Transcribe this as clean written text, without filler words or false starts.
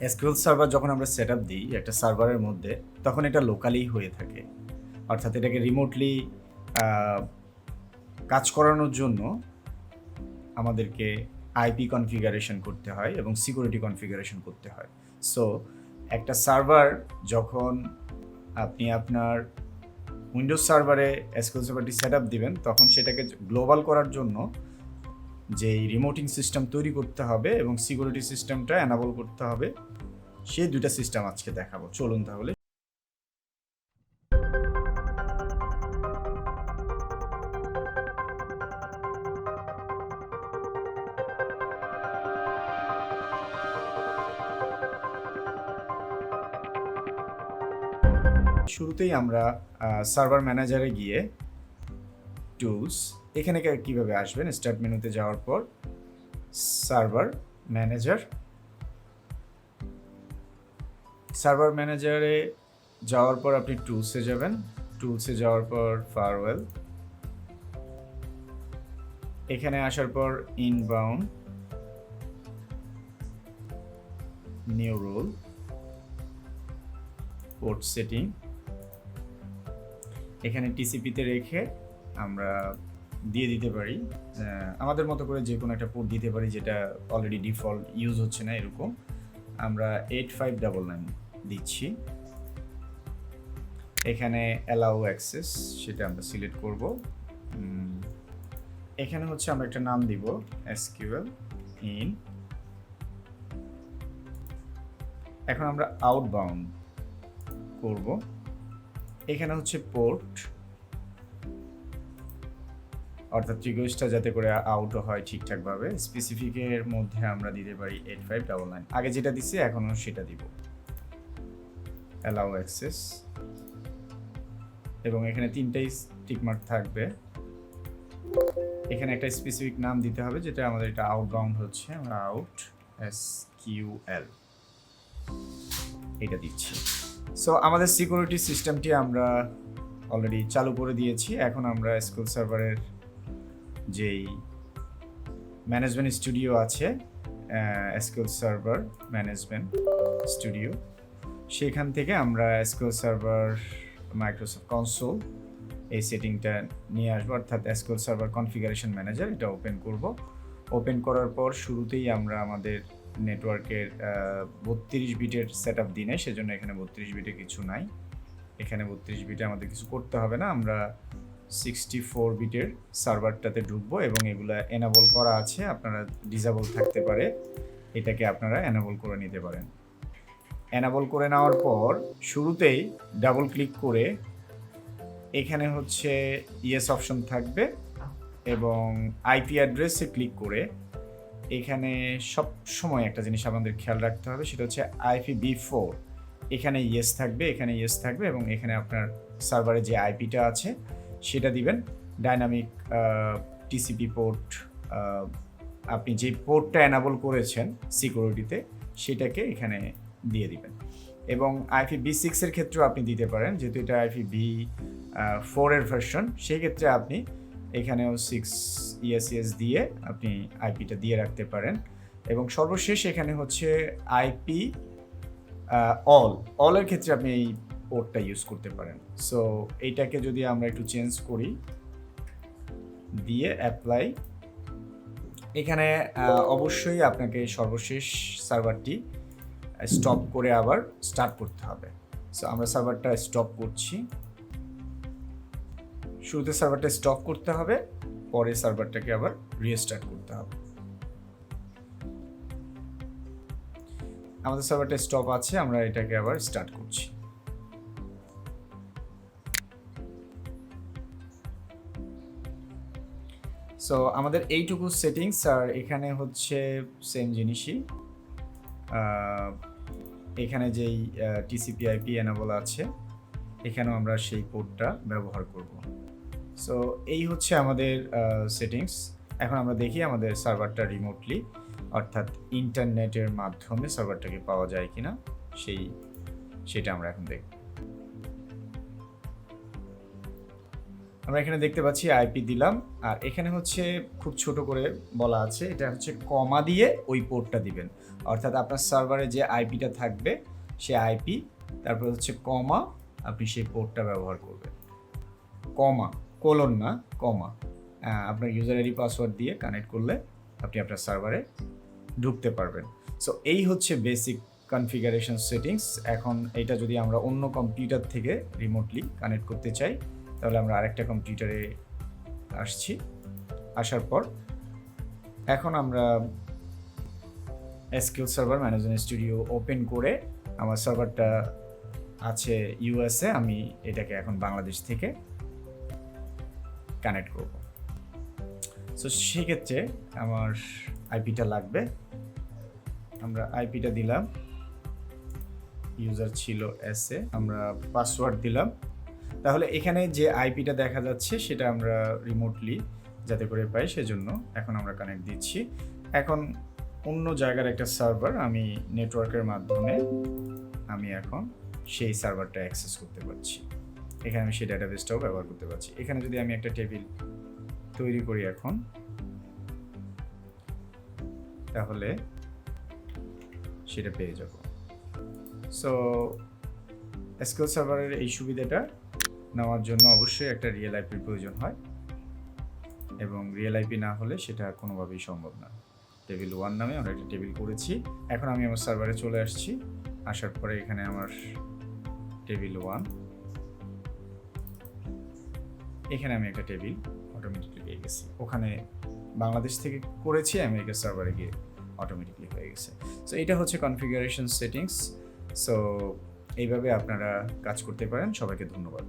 SQL server যখন আমরা set up দিই একটা সার্ভারের মধ্যে, তখন এটা লোকালি হয়ে থাকে, অর্থাৎ এটাকে রিমোটলি কাজ করানোর জন্য আমাদেরকে আইপি কনফিগারেশন করতে হয় এবং সিকিউরিটি কনফিগারেশন করতে হয়। সো একটা সার্ভার যখন আপনি আপনার উইন্ডোজ সার্ভারে এসকিউএল সার্ভারটি সেট আপ দিবেন, তখন সেটাকে গ্লোবাল করার জন্য যেই রিমোটিং সিস্টেম তৈরি করতে হবে এবং সিকিউরিটি সিস্টেমটা এনাবল করতে হবে, সেই দুইটা সিস্টেম আজকে দেখাবো। চলুন তাহলে শুরুতেই আমরা সার্ভার ম্যানেজারে গিয়ে টুলস, এখানে কিভাবে আসবেন, স্টার্ট মেনুতে যাওয়ার পর সার্ভার ম্যানেজারে যাওয়ার পর আপনি টুলসে যাবেন, টুলসে যাওয়ার পর ফায়ারওয়েল, এখানে আসার পর inbound, new rule, port setting, এখানে টিসিপিতে রেখে আমরা দিয়ে দিতে পারি আমাদের মতো করে যে কোনো একটা পোর্ট দিতে পারি যেটা অলরেডি ডিফল্ট ইউজ হচ্ছে না, এরকম আমরা 8599 দিচ্ছি। এখানে অ্যালাউ অ্যাক্সেস, সেটা আমরা সিলেক্ট করব। এখানে হচ্ছে আমরা একটা নাম দিব এসকিউএল ইন। এখন আমরা আউটবাউন্ড করব। এখানে হচ্ছে পোর্ট, অর্থাৎ রিকোয়েস্টটা যাতে করে আউটও হয় ঠিকঠাকভাবে। স্পেসিফিকের মধ্যে আমরা দিতে পারি 8599, আগে যেটা দিছি এখনও সেটা দিব। অ্যালাউ অ্যাক্সেস, এবং এখানে তিনটাই টিকমার্ক থাকবে। এখানে একটা স্পেসিফিক নাম দিতে হবে, যেটা আমাদের এটা আউটবাউন্ড হচ্ছে, আমরা আউট এসকিউএল এটা দিচ্ছি। সো আমাদের সিকিউরিটি সিস্টেমটি আমরা অলরেডি চালু করে দিয়েছি। এখন আমরা এসকিউএল সার্ভারের যেই ম্যানেজমেন্ট স্টুডিও আছে, এসকিউএল সার্ভার ম্যানেজমেন্ট স্টুডিও, সেখান থেকে আমরা এসকিউএল সার্ভার মাইক্রোসফট কনসোল এই সেটিংটা নিয়ে আসবো, অর্থাৎ এসকিউএল সার্ভার কনফিগারেশন ম্যানেজার এটা ওপেন করব। ওপেন করার পর শুরুতেই আমরা আমাদের নেটওয়ার্কের 32 বিটের সেট আপ দিনে, সেজন্য এখানে 32 বিটে কিছু নাই, এখানে 32 বিটে আমাদের কিছু করতে হবে না। আমরা 64 বিটের সার্ভারটাতে ঢুকবো এবং এগুলা এনাবল করা আছে, আপনারা ডিসেবল থাকতে পারে, এটাকে আপনারা এনাবল করে নিতে পারেন। এনাবল করে নেওয়ার পর শুরুতেই ডাবল ক্লিক করে এখানে হচ্ছে ইয়েস অপশন থাকবে, এবং আইপি অ্যাড্রেসে ক্লিক করে এখানে সব সময় একটা জিনিস আমাদের খেয়াল রাখতে হবে, সেটা হচ্ছে IPv4, এখানে ইয়েস থাকবে, এখানে ইয়েস থাকবে, এবং এখানে আপনার সার্ভারে যে আইপিটা আছে সেটা দিবেন। ডাইনামিক টিসিপি পোর্ট, আপনি যে পোর্টটা এনাবল করেছেন সিকিউরিটিতে সেটাকে এখানে দিয়ে দিবেন। এবং IPv6 এর ক্ষেত্রেও আপনি দিতে পারেন, যেহেতু এটা IPv4 এর ভার্সন, সেই ক্ষেত্রে আপনি এখানেও 6 ইএস দিয়ে আপনি আইপিটা দিয়ে রাখতে পারেন। এবং সর্বশেষ এখানে হচ্ছে আইপি অলের ক্ষেত্রে আপনি এই পোর্টটা ইউজ করতে পারেন। সো এইটাকে যদি আমরা একটু চেঞ্জ করি, দিয়ে অ্যাপ্লাই, এখানে অবশ্যই আপনাকে সর্বশেষ সার্ভারটি স্টপ করে আবার স্টার্ট করতে হবে। সো আমরা সার্ভারটা স্টপ করছি, শুরুতে সার্ভারটা স্টপ করতে হবে, পরে সার্ভারটাকে আবার রিস্টার্ট করতে হবে। আমাদের সার্ভারটা স্টপ আছে, আমরা এটাকে আবার স্টার্ট করছি। সো আমাদের এইটুকু সেটিংস, আর এখানে হচ্ছে সেম জিনিসই, এখানে যেই টিসিপি আইপি এনাবল আছে এখানেও আমরা সেই পোর্টটা ব্যবহার করব। সো এই হচ্ছে আমাদের সেটিংস। এখন আমরা দেখি আমাদের সার্ভারটা রিমোটলি, অর্থাৎ ইন্টারনেটের মাধ্যমে সার্ভারটাকে পাওয়া যায় কিনা, সেটা আমরা এখন দেখব। আমরা এখানে দেখতে পাচ্ছি আইপি দিলাম, আর এখানে হচ্ছে খুব ছোট করে বলা আছে, এটা হচ্ছে কমা দিয়ে ওই পোর্টটা দিবেন। অর্থাৎ আপনার সার্ভারে যে আইপিটা থাকবে সে আইপি, তারপর হচ্ছে কমা, আপনি সেই পোর্টটা ব্যবহার করবেন। কমা, কোলন না, কমা। আপনার ইউজার আইডি পাসওয়ার্ড দিয়ে কানেক্ট করলে আপনি আপনার সার্ভারে ঢুকতে পারবেন। সো এই হচ্ছে বেসিক কনফিগারেশন সেটিংস। এখন এটা যদি আমরা অন্য কম্পিউটার থেকে রিমোটলি কানেক্ট করতে চাই, তাহলে আমরা আরেকটা কম্পিউটারে আসছি। আসার পর এখন আমরা SQL server management studio open করে, আমার সার্ভারটা আছে ইউএসএ, আমি এটাকে এখন বাংলাদেশ থেকে কানেক্ট করব। সো সেক্ষেত্রে আমার আইপিটা লাগবে। আমরা আইপিটা দিলাম, ইউজার ছিল এসএ, আমরা পাসওয়ার্ড দিলাম। তাহলে এখানে যে আইপিটা দেখা যাচ্ছে সেটা আমরা রিমোটলি যাতে করে পাই সেজন্য এখন আমরা কানেক্ট দিচ্ছি। এখন অন্য জায়গার একটা সার্ভার আমি নেটওয়ার্কের মাধ্যমে আমি এখন সেই সার্ভারটা অ্যাক্সেস করতে পারছি। এখানে আমি সেই ডাটাবেসটাও ব্যবহার করতে পারছি। এখানে যদি আমি একটা টেবিল তৈরি করি এখন, তাহলে সেটা পেয়ে যাব। সো SQL সার্ভারের এই সুবিধাটা নেওয়ার জন্য অবশ্যই একটা রিয়েল আইপির প্রয়োজন হয়, এবং রিয়েল আইপি না হলে সেটা কোনোভাবেই সম্ভব না। টেবিল 1 নামে আমরা একটা টেবিল করেছি। এখন আমি আমার সার্ভারে চলে আসছি। আসার পরে এখানে আমার টেবিল 1, এখানে আমি একটা টেবিল অটোমেটিকলি পেয়ে গেছি। ওখানে বাংলাদেশ থেকে করেছি, আমেরিকার সার্ভারে গিয়ে অটোমেটিকলি হয়ে গেছে। সো এটা হচ্ছে কনফিগারেশন সেটিংস। সো এইভাবে আপনারা কাজ করতে পারেন। সবাইকে ধন্যবাদ।